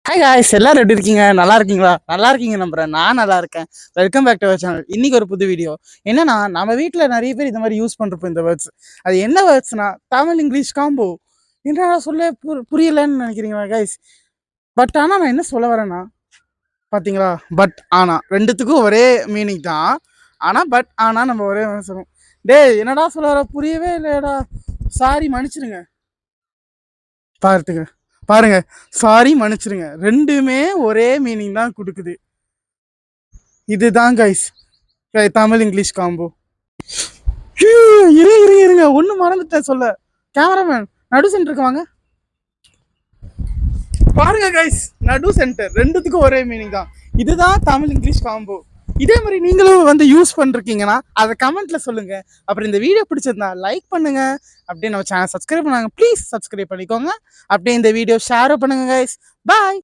Hi guys, எல்லாரும் எப்படி இருக்கீங்க? நல்லா இருக்கீங்களா? நல்லா இருக்கீங்க நம்புறேன். நான் நல்லா இருக்கேன். Welcome back to our channel. இன்னைக்கு ஒரு புது வீடியோ. என்னன்னா, நம்ம வீட்டில் நிறைய பேர் இந்த மாதிரி யூஸ் பண்ணுறப்போ இந்த வேர்ட்ஸ், அது என்ன வேர்ட்ஸ்னா தமிழ் இங்கிலீஷ் காம்போ. என்ன சொல்ல புரியலன்னு நினைக்கிறீங்களா கைஸ்? பட் ஆனால் நான் என்ன சொல்ல வரேன்னா, பார்த்தீங்களா, பட் ஆனால் ரெண்டுத்துக்கும் ஒரே மீனிங் தான். ஆனால் பட் ஆனால் நம்ம ஒரே சொல்லுவோம். என்னடா சொல்ல வர, புரியவே இல்லையடா, சாரி மன்னிச்சிருங்க. பாருங்க, சாரி மன்னிச்சிருங்க, ரெண்டுமே ஒரே மீனிங் தான் கொடுக்குது. இதுதான் கைஸ் தமிழ் இங்கிலீஷ் காம்போ. இருங்க ஒண்ணு மறந்துட்டேன் சொல்ல. கேமராமேன், நடு சென்டருக்கு வாங்க. பாருங்க கைஸ், நடு சென்டர் ரெண்டுத்துக்கும் ஒரே மீனிங் தான். இதுதான் தமிழ் இங்கிலீஷ் காம்போ. இதே மாதிரி நீங்களும் வந்து யூஸ் பண்ணிருக்கீங்கன்னா அதை கமெண்ட்ல சொல்லுங்க. அப்புறம் இந்த வீடியோ பிடிச்சிருந்தா லைக் பண்ணுங்க. அப்படியே நம்ம சேனல் சப்ஸ்கிரைப் பண்ணாங்க, ப்ளீஸ் சப்ஸ்கிரைப் பண்ணிக்கோங்க. அப்படியே இந்த வீடியோ ஷேர் பண்ணுங்க கைஸ். பாய்.